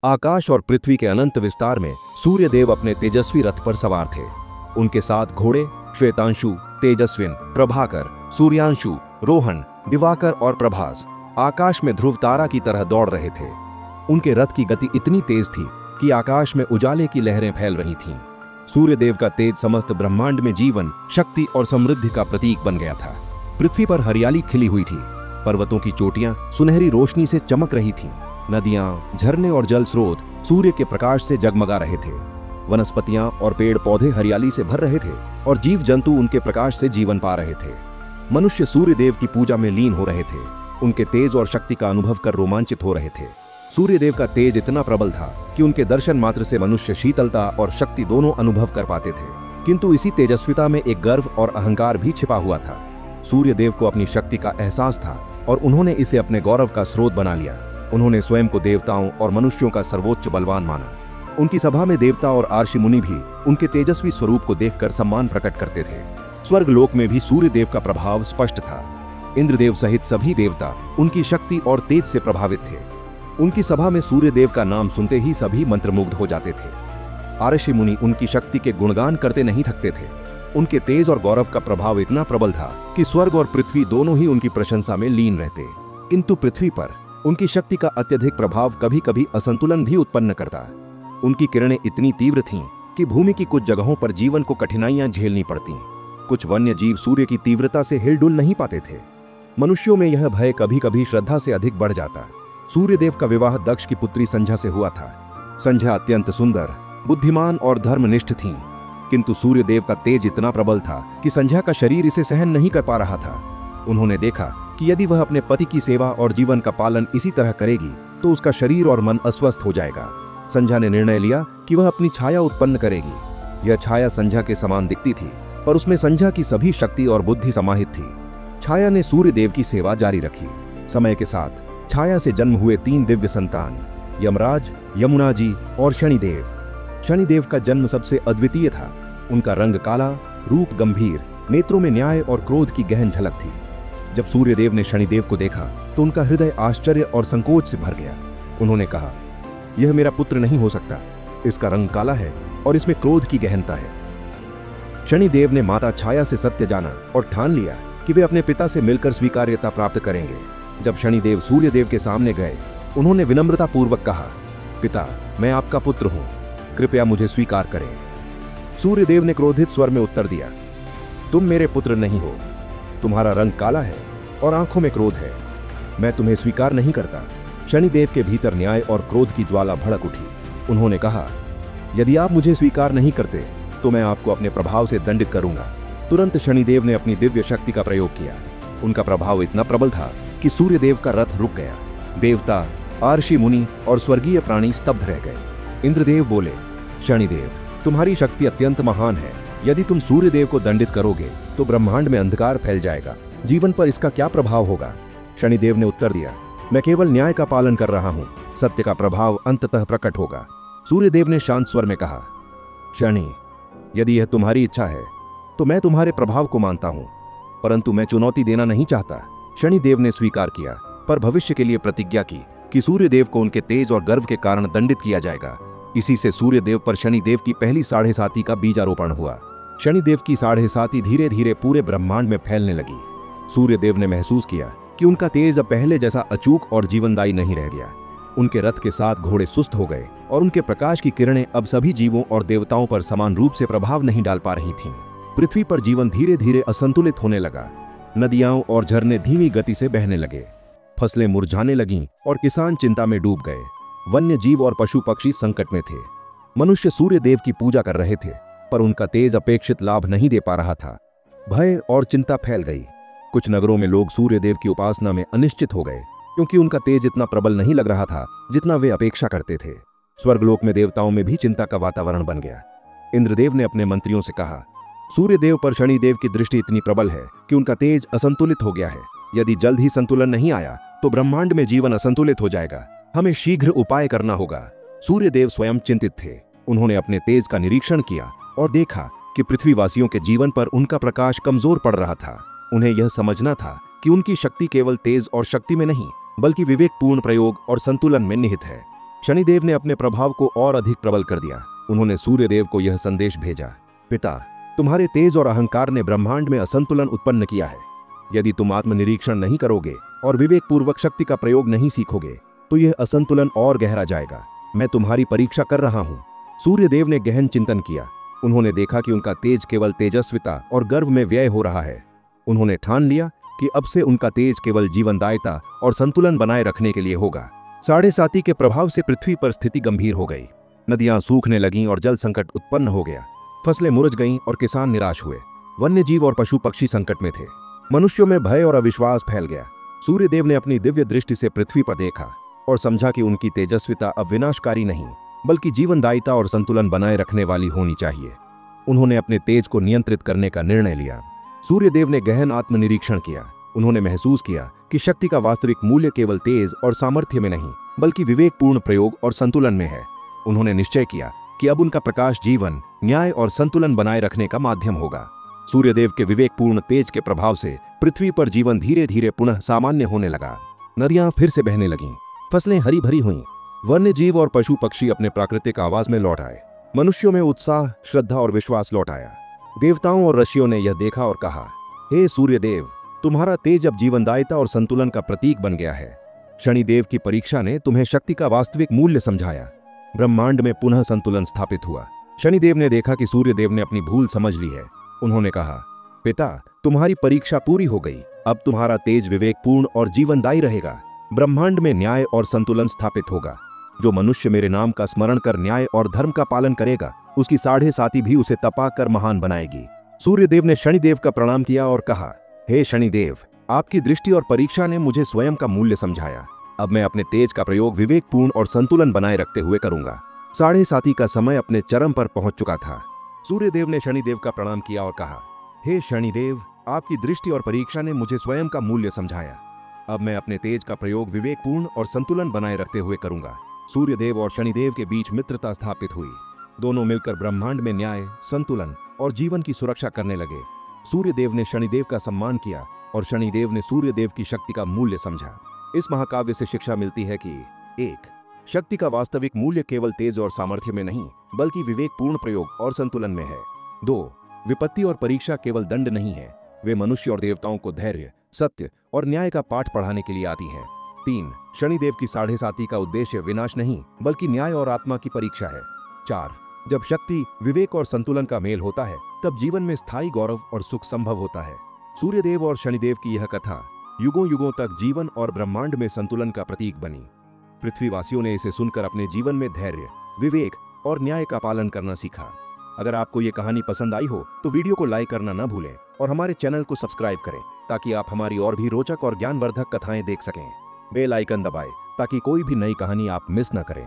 आकाश और पृथ्वी के अनंत विस्तार में सूर्यदेव अपने तेजस्वी रथ पर सवार थे। उनके साथ घोड़े श्वेतांशु, तेजस्विन, प्रभाकर, सूर्यांशु, रोहन, दिवाकर और प्रभास आकाश में ध्रुव तारा की तरह दौड़ रहे थे। उनके रथ की गति इतनी तेज थी कि आकाश में उजाले की लहरें फैल रही थीं। सूर्यदेव का तेज समस्त ब्रह्मांड में जीवन, शक्ति और समृद्धि का प्रतीक बन गया था। पृथ्वी पर हरियाली खिली हुई थी। पर्वतों की चोटियां सुनहरी रोशनी से चमक रही थीं। नदियां, झरने और जल स्रोत सूर्य के प्रकाश से जगमगा रहे थे। वनस्पतियां और पेड़ पौधे हरियाली से भर रहे थे और जीव जंतु उनके प्रकाश से जीवन पा रहे थे। मनुष्य सूर्यदेव की पूजा में लीन हो रहे थे। उनके तेज और शक्ति का अनुभव कर रोमांचित हो रहे थे। सूर्यदेव का तेज इतना प्रबल था कि उनके दर्शन मात्र से मनुष्य शीतलता और शक्ति दोनों अनुभव कर पाते थे। किंतु इसी तेजस्विता में एक गर्व और अहंकार भी छिपा हुआ था। सूर्यदेव को अपनी शक्ति का एहसास था और उन्होंने इसे अपने गौरव का स्रोत बना लिया। उन्होंने स्वयं को देवताओं और मनुष्यों का सर्वोच्च बलवान माना। उनकी सभा में देवता और आर्षि मुनि भी उनके तेजस्वी स्वरूप को देखकर सम्मान प्रकट करते थे। स्वर्गलोक में भी सूर्यदेव का प्रभाव स्पष्ट था। इंद्रदेव सहित सभी देवता उनकी शक्ति और तेज से प्रभावित थे। उनकी सभा में सूर्यदेव का नाम सुनते ही सभी मंत्रमुग्ध हो जाते थे। आर्षि मुनि उनकी शक्ति के गुणगान करते नहीं थकते थे। उनके तेज और गौरव का प्रभाव इतना प्रबल था कि स्वर्ग और पृथ्वी दोनों ही उनकी प्रशंसा में लीन रहते। किंतु पृथ्वी पर उनकी शक्ति का अत्यधिक प्रभाव कभी कभी असंतुलन भी उत्पन्न करता। उनकी किरणें इतनी तीव्र थीं कि भूमि की कुछ जगहों पर जीवन को कठिनाइयां झेलनी पड़ती। कुछ वन्य जीव सूर्य की तीव्रता से हिलडुल नहीं पाते थे। मनुष्यों में यह भय कभी कभी श्रद्धा से अधिक बढ़ जाता। सूर्यदेव का विवाह दक्ष की पुत्री संध्या से हुआ था। संध्या अत्यंत सुंदर, बुद्धिमान और धर्मनिष्ठ थीं। किंतु सूर्यदेव का तेज इतना प्रबल था कि संध्या का शरीर इसे सहन नहीं कर पा रहा था। उन्होंने देखा कि यदि वह अपने पति की सेवा और जीवन का पालन इसी तरह करेगी तो उसका शरीर और मन अस्वस्थ हो जाएगा। संध्या ने निर्णय लिया कि वह अपनी छाया उत्पन्न करेगी। यह छाया संध्या के समान दिखती थी, पर उसमें संध्या की सभी शक्ति और बुद्धि समाहित थी। छाया ने सूर्यदेव की सेवा जारी रखी। समय के साथ छाया से जन्म हुए 3 दिव्य संतान, यमराज, यमुना जी और शनिदेव। शनिदेव का जन्म सबसे अद्वितीय था। उनका रंग काला, रूप गंभीर, नेत्रों में न्याय और क्रोध की गहन झलक थी। जब सूर्यदेव ने शनिदेव को देखा तो उनका हृदय आश्चर्य और संकोच से भर गया। उन्होंने कहा, यह मेरा पुत्र नहीं हो सकता। इसका रंग काला है और इसमें क्रोध की गहनता है। शनिदेव ने माता छाया से सत्य जाना और ठान लिया कि वे अपने पिता से मिलकर स्वीकार्यता प्राप्त करेंगे। जब शनिदेव सूर्यदेव के सामने गए, उन्होंने विनम्रता पूर्वक कहा, पिता, मैं आपका पुत्र हूं, कृपया मुझे स्वीकार करें। सूर्यदेव ने क्रोधित स्वर में उत्तर दिया, तुम मेरे पुत्र नहीं हो। तुम्हारा रंग काला है और आंखों में क्रोध है। मैं तुम्हें स्वीकार नहीं करता। शनिदेव के भीतर न्याय और क्रोध की ज्वाला भड़क उठी। उन्होंने कहा, यदि आप मुझे स्वीकार नहीं करते तो मैं आपको अपने प्रभाव से दंडित करूंगा। तुरंत शनिदेव ने अपनी दिव्य शक्ति का प्रयोग किया। उनका प्रभाव इतना प्रबल था कि सूर्यदेव का रथ रुक गया। देवता, आर्षि मुनि और स्वर्गीय प्राणी स्तब्ध रह गए। इंद्रदेव बोले, शनिदेव, तुम्हारी शक्ति अत्यंत महान है। यदि तुम सूर्यदेव को दंडित करोगे तो ब्रह्मांड में अंधकार फैल जाएगा। जीवन पर इसका क्या प्रभाव होगा? शनिदेव ने उत्तर दिया, मैं केवल न्याय का पालन कर रहा हूं। सत्य का प्रभाव अंततः प्रकट होगा। सूर्यदेव ने शांत स्वर में कहा, शनि, यदि यह तुम्हारी इच्छा है तो मैं तुम्हारे प्रभाव को मानता हूं, परंतु मैं चुनौती देना नहीं चाहता। शनिदेव ने स्वीकार किया, पर भविष्य के लिए प्रतिज्ञा की कि सूर्यदेव को उनके तेज और गर्व के कारण दंडित किया जाएगा। इसी से सूर्यदेव पर शनिदेव की पहली साढ़े साती का बीजारोपण हुआ। शनिदेव की साढ़े साती धीरे धीरे पूरे ब्रह्मांड में फैलने लगी। सूर्यदेव ने महसूस किया कि उनका तेज अब पहले जैसा अचूक और जीवनदायी नहीं रह गया। उनके रथ के साथ घोड़े सुस्त हो गए और उनके प्रकाश की किरणें अब सभी जीवों और देवताओं पर समान रूप से प्रभाव नहीं डाल पा रही थीं। पृथ्वी पर जीवन धीरे धीरे असंतुलित होने लगा। नदियां और झरने धीमी गति से बहने लगे। फसलें मुरझाने लगीं और किसान चिंता में डूब गए। वन्य जीव और पशु पक्षी संकट में थे। मनुष्य सूर्यदेव की पूजा कर रहे थे, पर उनका तेज अपेक्षित लाभ नहीं दे पा रहा था। भय और चिंता फैल गई। कुछ नगरों में लोग सूर्यदेव की उपासना में अनिश्चित हो गए, क्योंकि उनका तेज इतना प्रबल नहीं लग रहा था जितना वे अपेक्षा करते थे। स्वर्गलोक में देवताओं में भी चिंता का वातावरण बन गया। इंद्रदेव ने अपने मंत्रियों से कहा, सूर्यदेव पर शनिदेव की दृष्टि इतनी प्रबल है कि उनका तेज असंतुलित हो गया है। यदि जल्द ही संतुलन नहीं आया तो ब्रह्मांड में जीवन असंतुलित हो जाएगा। हमें शीघ्र उपाय करना होगा। सूर्यदेव स्वयं चिंतित थे। उन्होंने अपने तेज का निरीक्षण किया और देखा कि पृथ्वीवासियों के जीवन पर उनका प्रकाश कमजोर पड़ रहा था। उन्हें यह समझना था कि उनकी शक्ति केवल तेज और शक्ति में नहीं, बल्कि विवेकपूर्ण प्रयोग और संतुलन में निहित है। शनिदेव ने अपने प्रभाव को और अधिक प्रबल कर दिया। उन्होंने सूर्यदेव को यह संदेश भेजा, पिता, तुम्हारे तेज और अहंकार ने ब्रह्मांड में असंतुलन उत्पन्न किया है। यदि तुम आत्मनिरीक्षण नहीं करोगे और विवेकपूर्वक शक्ति का प्रयोग नहीं सीखोगे तो यह असंतुलन और गहरा जाएगा। मैं तुम्हारी परीक्षा कर रहा हूं। सूर्यदेव ने गहन चिंतन किया। उन्होंने देखा कि उनका तेज केवल तेजस्विता और गर्व में व्यय हो रहा है। उन्होंने ठान लिया कि अब से उनका तेज केवल जीवनदायिता और संतुलन बनाए रखने के लिए होगा। 7.5 के प्रभाव से पृथ्वी पर स्थिति गंभीर हो गई। नदियां सूखने लगीं और जल संकट उत्पन्न हो गया। फसलें मुरझ गईं और किसान निराश हुए। वन्य जीव और पशु पक्षी संकट में थे। मनुष्यों में भय और अविश्वास फैल गया। सूर्यदेव ने अपनी दिव्य दृष्टि से पृथ्वी पर देखा और समझा कि उनकी तेजस्विता अब विनाशकारी नहीं बल्कि जीवनदायिता और संतुलन बनाए रखने वाली होनी चाहिए। उन्होंने अपने तेज को नियंत्रित करने का निर्णय लिया। सूर्यदेव ने गहन आत्मनिरीक्षण किया। उन्होंने महसूस किया कि शक्ति का वास्तविक मूल्य केवल तेज और सामर्थ्य में नहीं बल्कि विवेकपूर्ण प्रयोग और संतुलन में है। उन्होंने निश्चय किया कि अब उनका प्रकाश जीवन, न्याय और संतुलन बनाए रखने का माध्यम होगा। सूर्यदेव के विवेकपूर्ण तेज के प्रभाव से पृथ्वी पर जीवन धीरे धीरे पुनः सामान्य होने लगा। नदियां फिर से बहने लगीं, फसलें हरी भरी हुईं, वन्य जीव और पशु पक्षी अपने प्राकृतिक आवास में लौट आए। मनुष्यों में उत्साह, श्रद्धा और विश्वास लौट आया। देवताओं और ऋषियों ने यह देखा और कहा, हे सूर्यदेव, तुम्हारा तेज अब जीवनदायिता और संतुलन का प्रतीक बन गया है। शनिदेव की परीक्षा ने तुम्हें शक्ति का वास्तविक मूल्य समझाया। ब्रह्मांड में पुनः संतुलन स्थापित हुआ। शनिदेव ने देखा कि सूर्यदेव ने अपनी भूल समझ ली है। उन्होंने कहा, पिता, तुम्हारी परीक्षा पूरी हो गई। अब तुम्हारा तेज विवेकपूर्ण और जीवनदायी रहेगा। ब्रह्मांड में न्याय और संतुलन स्थापित होगा। जो मनुष्य मेरे नाम का स्मरण कर न्याय और धर्म का पालन करेगा, उसकी 7.5 भी उसे तपा कर महान बनाएगी। सूर्यदेव ने शनिदेव का प्रणाम किया और कहा, हे शनिदेव, आपकी दृष्टि और परीक्षा ने मुझे स्वयं का मूल्य समझाया। अब मैं अपने तेज का प्रयोग विवेकपूर्ण और संतुलन बनाए रखते हुए करूंगा। 7.5 का समय अपने चरम पर पहुंच चुका था। सूर्यदेव ने शनिदेव का प्रणाम किया और कहा, हे शनिदेव, आपकी दृष्टि और परीक्षा ने मुझे स्वयं का मूल्य समझाया। अब मैं अपने तेज का प्रयोग विवेकपूर्ण और संतुलन बनाए रखते हुए करूंगा। सूर्यदेव और शनिदेव के बीच मित्रता स्थापित हुई। दोनों मिलकर ब्रह्मांड में न्याय, संतुलन और जीवन की सुरक्षा करने लगे। सूर्यदेव ने शनिदेव का सम्मान किया और शनिदेव ने सूर्यदेव की शक्ति का मूल्य समझा। इस महाकाव्य से शिक्षा मिलती है कि 1. शक्ति का वास्तविक मूल्य केवल तेज और सामर्थ्य में नहीं बल्कि विवेकपूर्ण प्रयोग और संतुलन में है। 2. विपत्ति और परीक्षा केवल दंड नहीं है, वे मनुष्य और देवताओं को धैर्य, सत्य और न्याय का पाठ पढ़ाने के लिए आती हैं। 3. शनिदेव की 7.5 का उद्देश्य विनाश नहीं बल्कि न्याय और आत्मा की परीक्षा है। 4. जब शक्ति, विवेक और संतुलन का मेल होता है तब जीवन में स्थायी गौरव और सुख संभव होता है। सूर्यदेव और शनिदेव की यह कथा युगों युगों तक जीवन और ब्रह्मांड में संतुलन का प्रतीक बनी। पृथ्वीवासियों ने इसे सुनकर अपने जीवन में धैर्य, विवेक और न्याय का पालन करना सीखा। अगर आपको ये कहानी पसंद आई हो तो वीडियो को लाइक करना न भूलें और हमारे चैनल को सब्सक्राइब करें ताकि आप हमारी और भी रोचक और ज्ञानवर्धक कथाएं देख सकें। बेल आइकन दबाएं ताकि कोई भी नई कहानी आप मिस न करें।